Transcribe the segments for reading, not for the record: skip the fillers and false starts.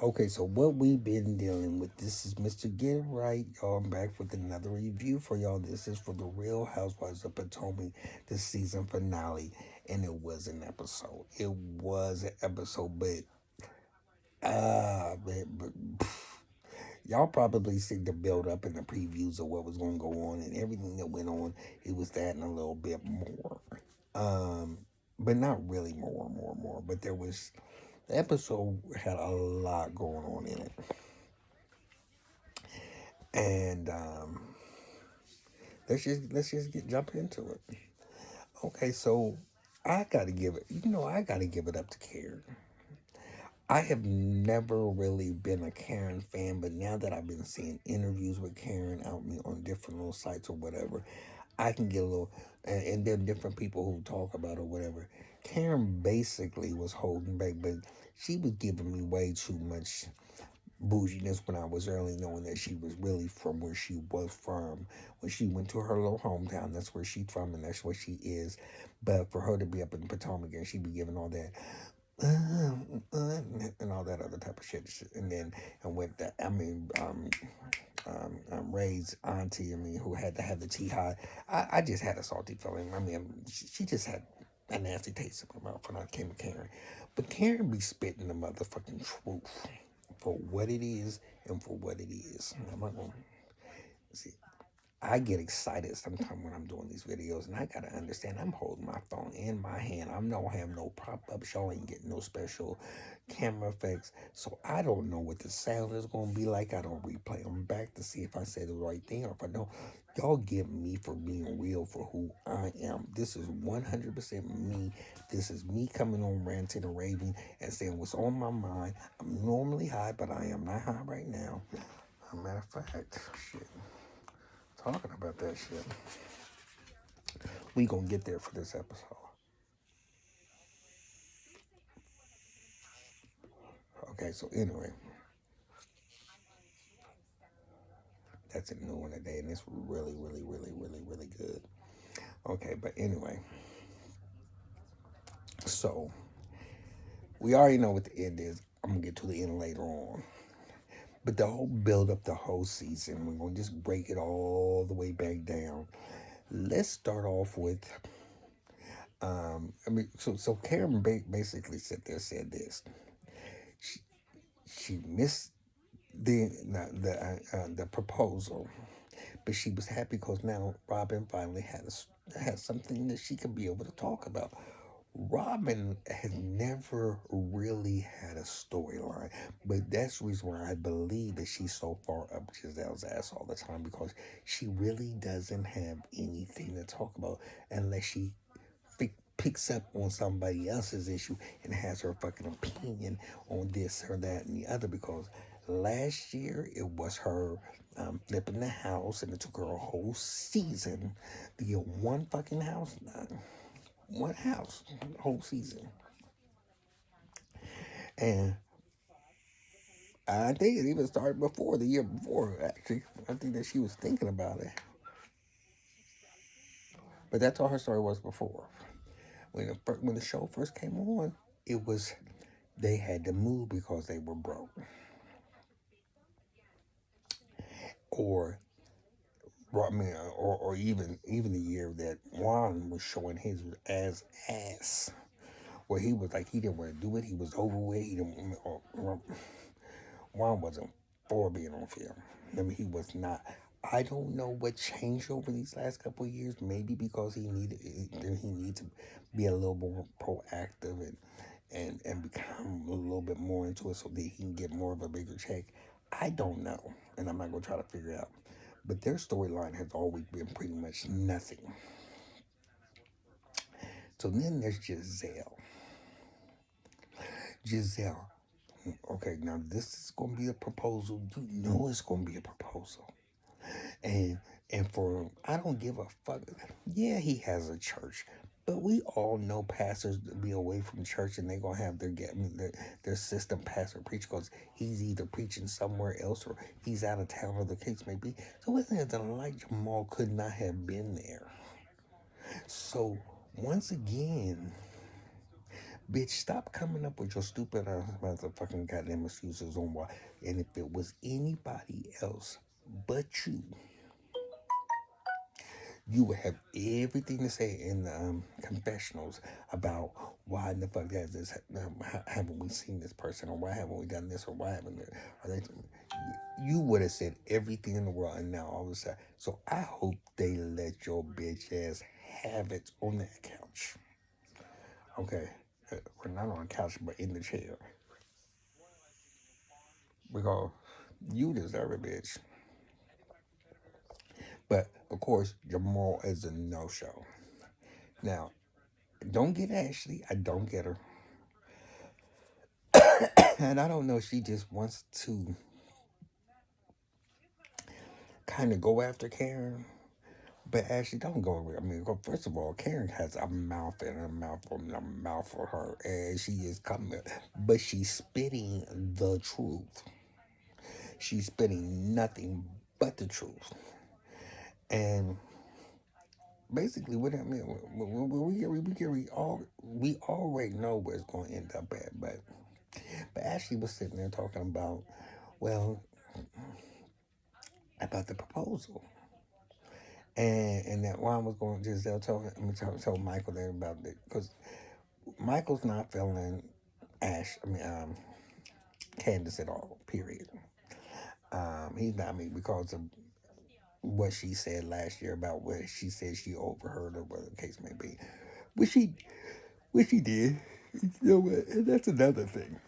Okay, so what we've been dealing with, this is Mr. Get It Right. Y'all, I'm back with another review for y'all. This is for the Real Housewives of Potomac, the season finale. And it was an episode. It was an episode, but y'all probably seen the build up and the previews of what was going to go on and everything that went on. It was that and a little bit more. Um, but not really more. But the episode had a lot going on in it. And let's just get jump into it. Okay, so I gotta give it up to Karen. I have never really been a Karen fan, but now that I've been seeing interviews with Karen out on different little sites or whatever, I can get a little, and there are different people who talk about it or whatever. Karen basically was holding back, but she was giving me way too much bouginess when I was early, knowing that she was really from where she was from. When she went to her little hometown, that's where she's from and that's where she is. But for her to be up in Potomac and she be giving all that and all that other type of shit, and then and with that, Ray's auntie, who had to have the tea hot. I just had a salty feeling. She just had a nasty taste in my mouth when I came to Karen. But Karen be spitting the motherfucking truth for what it is and for what it is. I'm not gonna see. I get excited sometimes when I'm doing these videos, and I gotta understand I'm holding my phone in my hand. I don't have no prop up show, ain't getting no special camera effects, so I don't know what the sound is gonna be like. I don't replay them back to see if I say the right thing or if I don't. Y'all get me for being real for who I am. This is 100% me. This is me coming on ranting and raving and saying what's on my mind. I'm normally high, but I am not high right now. As a matter of fact, shit. Talking about that shit. We gonna get there for this episode. Okay, so anyway, that's a new one today, and it's really good. Okay, but anyway, so we already know what the end is. I'm gonna get to the end later on. But the whole build up the whole season, we're gonna just break it all the way back down. Let's start off with so Karen basically said this. She, she missed the proposal, but she was happy because now Robin finally had something that she could be able to talk about. Robin has never really had a storyline, but that's the reason why I believe that she's so far up Giselle's ass all the time because she really doesn't have anything to talk about unless she picks up on somebody else's issue and has her fucking opinion on this or that and the other because last year it was her flipping the house and it took her a whole season to get one fucking house done. One house, whole season. And I think it even started before the year before, actually. I think that she was thinking about it. But that's all her story was before. When the show first came on, it was they had to move because they were broke. Or or even the year that Juan was showing his ass, where he was like he didn't want to do it. He was over with. He didn't. Juan wasn't for being on film. He was not. I don't know what changed over these last couple of years. Maybe because he needed to be a little more proactive and become a little bit more into it so that he can get more of a bigger check. I don't know, and I'm not gonna try to figure it out. But their storyline has always been pretty much nothing. So then there's Giselle. Giselle. Okay, now this is gonna be a proposal. You know it's gonna be a proposal. And for I don't give a fuck. Yeah, he has a church, but we all know pastors be away from church and they gonna have their system pastor preach because he's either preaching somewhere else or he's out of town or the case may be. So it's not like Jamal could not have been there. So once again, Bitch, stop coming up with your stupid motherfucking goddamn excuses on why. And if it was anybody else but you would have everything to say in the confessionals about why in the fuck has this haven't we seen this person, or why haven't we done this, or why haven't they, you would have said everything in the world, and now all of a sudden. So I hope they let your bitch ass have it on that couch. Okay, we're not on the couch, but in the chair, because you deserve it, bitch. But of course, Jamal is a no-show. Now, don't get Ashley. I don't get her. And I don't know, she just wants to kind of go after Karen. But Ashley, don't go away. I mean, first of all, Karen has a mouth and a mouth and a mouth for her, and she is coming, but she's spitting the truth. She's spitting nothing but the truth. And basically, what I mean, we already know where it's going to end up at. But Ashley was sitting there talking about, well, about the proposal. And that Juan was going to Giselle told Michael that about it, because Michael's not feeling Candace at all. Period. He's not me because of what she said last year about what she said she overheard, or whatever the case may be, which she which she did. You know what? And that's another thing.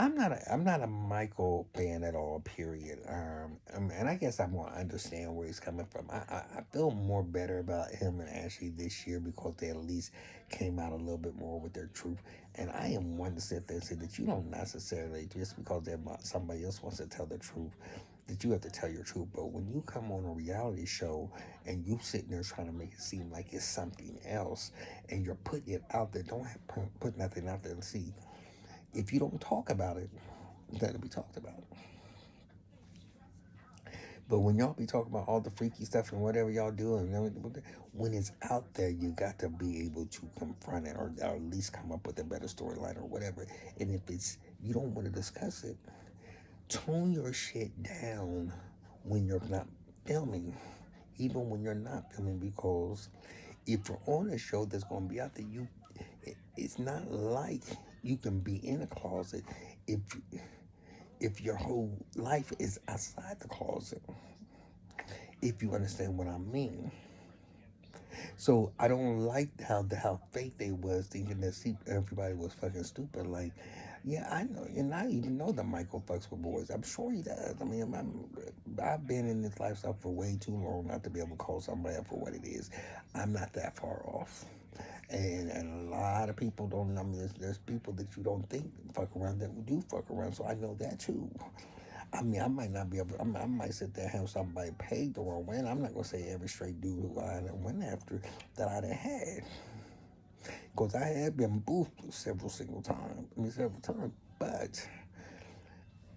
I'm not a Michael fan at all. Period. And I guess I want to understand where he's coming from. I feel more better about him and Ashley this year because they at least came out a little bit more with their truth. And I am one to sit there and say that you don't necessarily, just because somebody else wants to tell the truth, that you have to tell your truth. But when you come on a reality show and you sitting there trying to make it seem like it's something else, and you're putting it out there, don't have, put nothing out there and see. If you don't talk about it, let it be talked about. But when y'all be talking about all the freaky stuff and whatever y'all do, and when it's out there, you got to be able to confront it, or at least come up with a better storyline or whatever. And if it's you don't want to discuss it, tone your shit down when you're not filming, even when you're not filming, because if you're on a show that's going to be out there, it's not like you can be in a closet if if your whole life is outside the closet, if you understand what I mean. So I don't like how fake they was, thinking that everybody was fucking stupid. Like, yeah, I know, and I even know that Michael fucks with boys. I'm sure he does. I mean, I've been in this lifestyle for way too long not to be able to call somebody out for what it is. I'm not that far off. And a lot of people don't. I mean, there's people that you don't think fuck around that do fuck around. So I know that too. I mean, I might not be able. I might sit there and have somebody paid the wrong way. And I'm not gonna say every straight dude who I went after that I'd have had, because I have been boofed several times. I mean, several times. But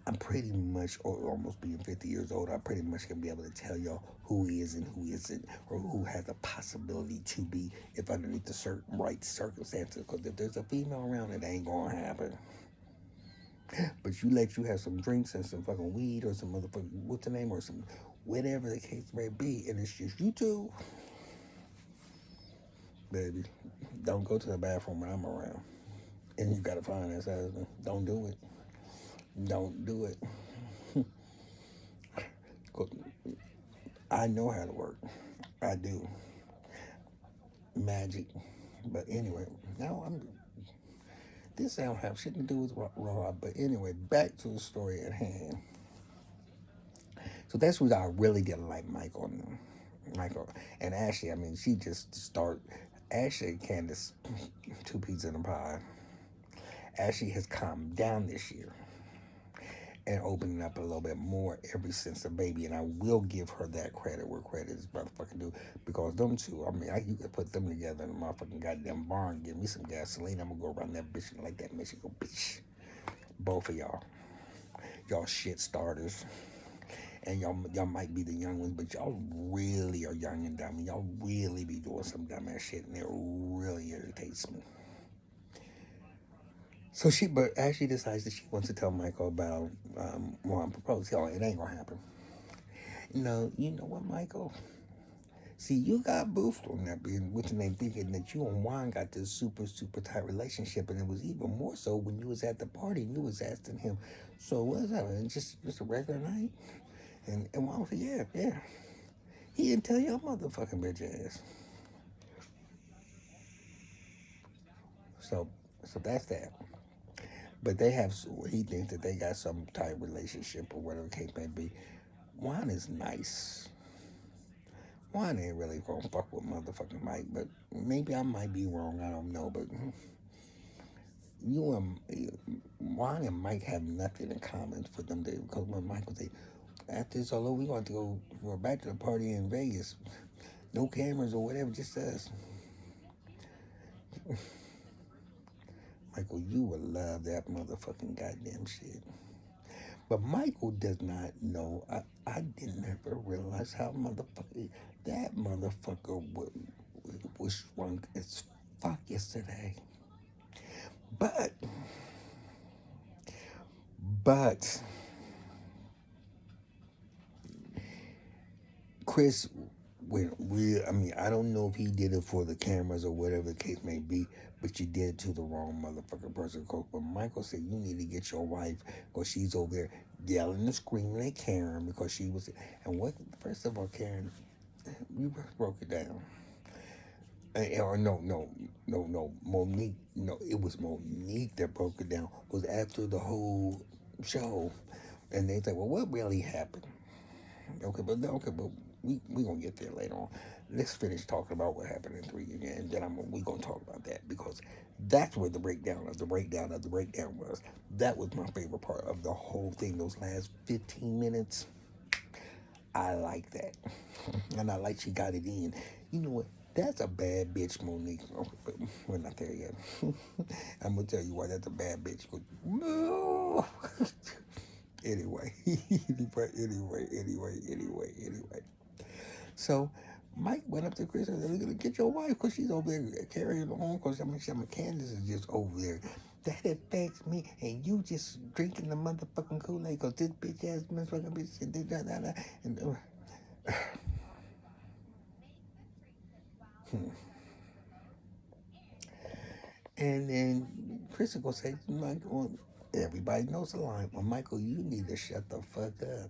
I'm pretty much, or almost being 50 years old, I pretty much can be able to tell y'all who is and who isn't, or who has the possibility to be, if underneath the certain right circumstances. Because if there's a female around, it ain't gonna happen. But you have some drinks and some fucking weed or some motherfucking, what's the name, or some, whatever the case may be, and it's just you two, baby, don't go to the bathroom when I'm around. And you gotta find this husband. Don't do it. Don't do it. 'Cause I know how to work. I do. Magic. But anyway, now this don't have shit to do with Raw. But anyway, back to the story at hand. So that's what I really didn't like Michael and Ashley. I mean, she just start. Ashley and Candace, two peas in a pie. Ashley has calmed down this year and opening up a little bit more ever since the baby. And I will give her that credit where credit is motherfucking due, because them two, I mean, you could put them together in a motherfucking goddamn barn, give me some gasoline, I'm gonna go around that bitch and like that Michigan bitch. Both of y'all shit starters. And y'all might be the young ones, but y'all really are young and dumb. Y'all really be doing some dumb ass shit, and it really irritates me. But as she decides that she wants to tell Michael about Juan proposed, oh, it ain't gonna happen. No, you know what, Michael? See, you got boofed on that being with the name thinking that you and Juan got this super, super tight relationship, and it was even more so when you was at the party and you was asking him, so what's that? Just a regular night? And Juan said, yeah, yeah. He didn't tell your motherfucking bitch ass. So so that's that. But they have he thinks that they got some type relationship or whatever the case may be. Juan is nice. Juan ain't really gonna fuck with motherfucking Mike, but maybe I might be wrong. I don't know, but you and Juan and Mike have nothing in common for them to because when Michael say after this all over, we going to go for a bachelor party in Vegas. No cameras or whatever, just us. Michael, you would love that motherfucking goddamn shit. But Michael does not know. I didn't ever realize how that motherfucker was drunk as fuck yesterday. But but Chris went real. I mean, I don't know if he did it for the cameras or whatever the case may be, but you did it to the wrong motherfucking person. But Michael said you need to get your wife because she's over there yelling and screaming at Karen because she was. And what? First of all, Karen, you broke it down. Or no, Monique. No, it was Monique that broke it down. Was after the whole show, and they said, "Well, what really happened?" Okay, but we gonna get there later on. Let's finish talking about what happened in three again, and then we gonna talk about that because that's where the breakdown of the breakdown of the breakdown was. That was my favorite part of the whole thing. Those last 15 minutes, I like that, and I like she got it in. You know what? That's a bad bitch, Monique. Oh, but we're not there yet. I'm gonna tell you why that's a bad bitch. No. Anyway, anyway. So Mike went up to Chris and said, "We're gonna get your wife because she's over there carrying on because Candace is just over there. That affects me, and you just drinking the motherfucking Kool-Aid because this bitch ass motherfucking bitch said this, that. And and then Chris will go say, Michael, everybody knows the line. Well, Michael, you need to shut the fuck up.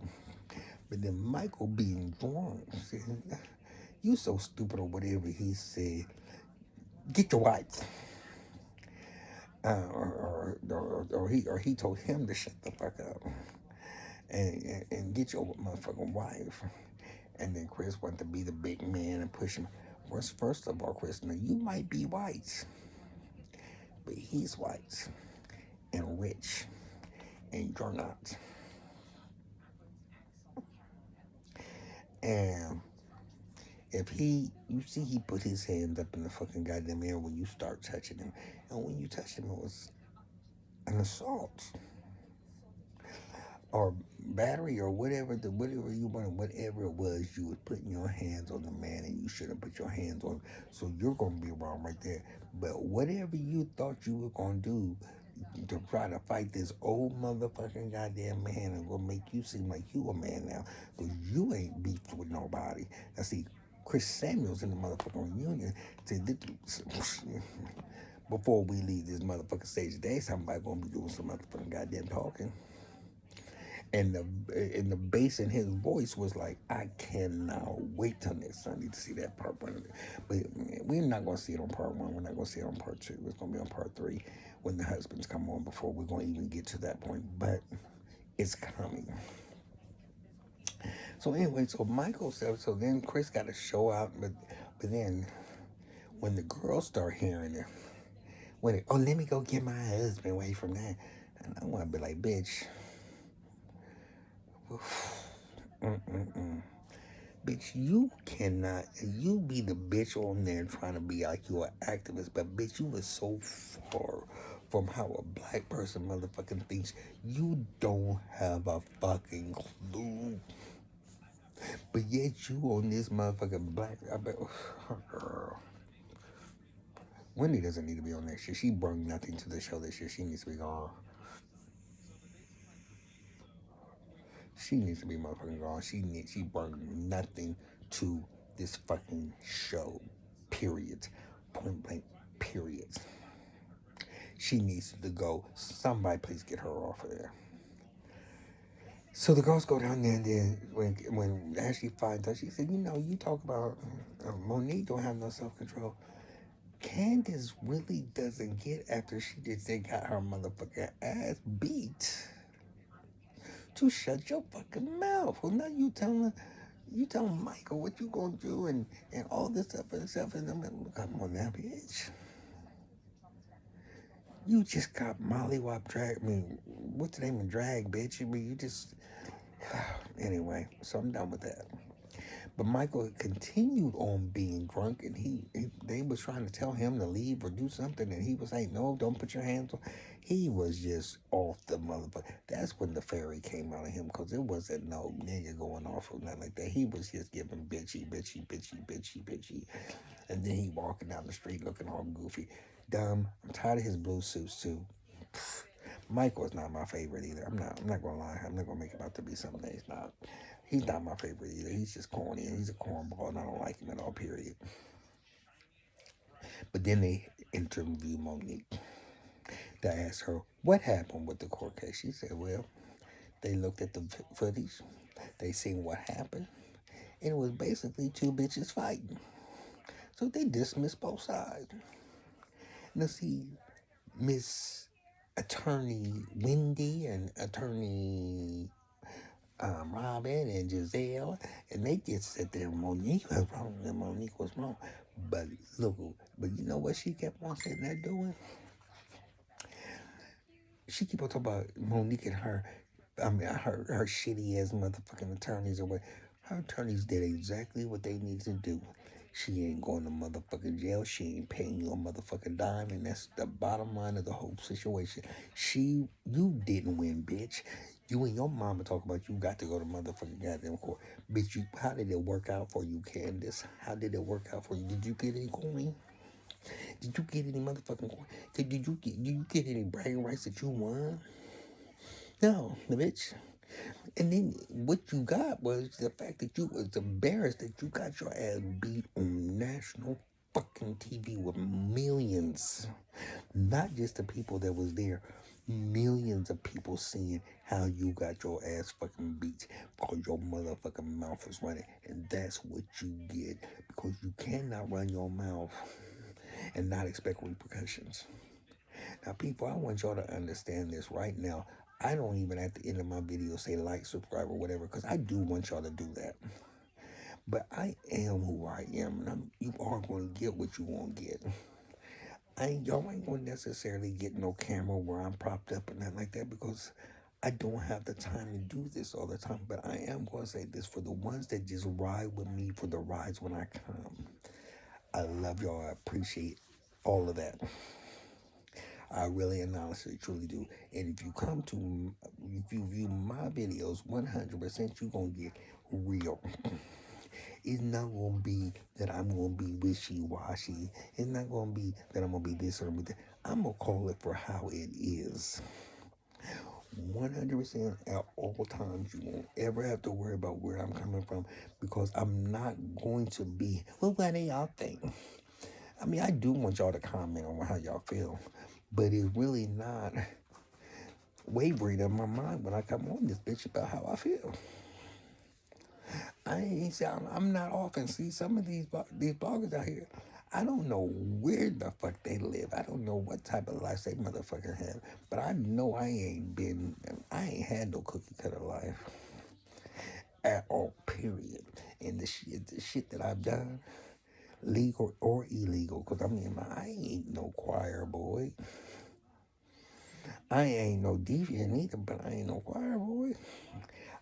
But then Michael being drunk, said, you so stupid or whatever he said. Get your wife. Or he told him to shut the fuck up and get your motherfucking wife. And then Chris wanted to be the big man and push him. First of all, Chris, now you might be white, but he's white and rich, and you're not. And if you see, he put his hand up in the fucking goddamn air when you start touching him, and when you touched him, it was an assault or battery or whatever you wanted, whatever it was, you was putting your hands on the man and you shouldn't put your hands on him. So you're gonna be wrong right there. But whatever you thought you were gonna do to try to fight this old motherfucking goddamn man and gonna make you seem like you a man now, because you ain't beefed with nobody. Now see, Chris Samuels in the motherfucking reunion said before we leave this motherfucking stage today, somebody gonna be doing some motherfucking goddamn talking. And the bass in his voice was like, I cannot wait till next Sunday to see that part one. But we're not gonna see it on part one. We're not gonna see it on part two. It's gonna be on part three when the husbands come on before we're gonna even get to that point. But it's coming. So anyway, so Michael said. So then Chris got to show out, but then when the girls start hearing it, let me go get my husband away from that, and I want to be like, bitch. Mm-mm-mm. Bitch, you cannot. You be the bitch on there trying to be like you an activist, but bitch, you was so far from how a black person motherfucking thinks. You don't have a fucking clue. But yet you on this motherfucking black. I bet, girl. Wendy doesn't need to be on that shit. She brought nothing to the show this year. She needs to be gone. She needs to be motherfucking gone. She brought nothing to this fucking show. Period. Point blank. Period. She needs to go. Somebody please get her off of there. So the girls go down there, and then when Ashley finds out, she said, "You know, you talk about Monique don't have no self control. Candace really doesn't get after she just got her motherfucking ass beat to shut your fucking mouth. Well, now you telling Michael what you gonna do and all this stuff and stuff, and I'm like, come on now, bitch. You just got mollywop drag. I mean, what's the name of drag, bitch? I mean, you just anyway. So I'm done with that. But Michael continued on being drunk, and they was trying to tell him to leave or do something, and he was like, "No, don't put your hands on." He was just off the motherfucker. That's when the fairy came out of him, because it wasn't no nigga going off or nothing like that. He was just giving bitchy, bitchy, bitchy, bitchy, bitchy, and then he walking down the street looking all goofy, dumb. I'm tired of his blue suits too. Michael is not my favorite either. I'm not gonna lie. I'm not gonna make him out to be something that he's not. He's not my favorite either. He's just corny and he's a cornball and I don't like him at all, period. But then they interview Monique. They asked her what happened with the court case. She said, well, they looked at the footage, they seen what happened, and it was basically two bitches fighting. So they dismissed both sides. Now see, Miss Attorney Wendy and Attorney Robin and Giselle, and they just sit there. Monique was wrong, and Monique was wrong. But look, but you know what she kept on sitting there doing? She kept on talking about Monique and her. I mean, her shitty ass motherfucking attorneys or what. Her attorneys did exactly what they needed to do. She ain't going to motherfucking jail. She ain't paying you a motherfucking dime, and that's the bottom line of the whole situation. You didn't win, bitch. You and your mama talk about you got to go to motherfucking goddamn court, bitch. How did it work out for you, Candace? How did it work out for you? Did you get any coin? Did you get any motherfucking coin? Did you get any bragging rights that you won? No, the bitch. And then what you got was the fact that you was embarrassed that you got your ass beat on national fucking TV with millions, not just the people that was there, millions of people seeing how you got your ass fucking beat because your motherfucking mouth is running. And that's what you get because you cannot run your mouth and not expect repercussions. Now, people, I want y'all to understand this right now. I don't even at the end of my video say like, subscribe, or whatever, because I do want y'all to do that. But I am who I am, and you are going to get what you want to get. Y'all ain't going to necessarily get no camera where I'm propped up and nothing like that because I don't have the time to do this all the time. But I am going to say this for the ones that just ride with me for the rides when I come. I love y'all. I appreciate all of that. I really and honestly truly do. And if you view my videos 100%, you're going to get real. It's not going to be that I'm going to be wishy-washy. It's not going to be that I'm going to be this or that. I'm going to call it for how it is. 100% at all times. You won't ever have to worry about where I'm coming from because I'm not going to be, well, what do y'all think? I mean, I do want y'all to comment on how y'all feel, but it's really not wavering in my mind when I come on this bitch about how I feel. I ain't say I'm not off and see some of these bloggers out here. I don't know where the fuck they live. I don't know what type of life they motherfucker have. But I know I ain't had no cookie cutter life at all, period. And the shit that I've done, legal or illegal, because I mean, I ain't no choir boy. I ain't no deviant either, but I ain't no choir boy.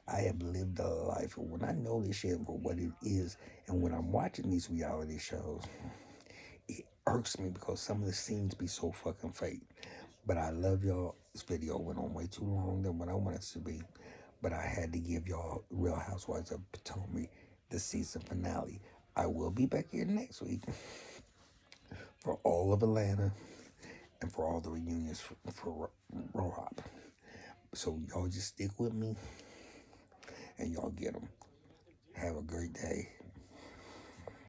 I have lived a life, and when I know this shit for what it is, and when I'm watching these reality shows, it irks me because some of the scenes be so fucking fake. But I love y'all. This video went on way too long than what I wanted it to be, but I had to give y'all Real Housewives of Potomac the season finale. I will be back here next week for all of Atlanta and for all the reunions for RHOP. So y'all just stick with me and y'all get them. Have a great day.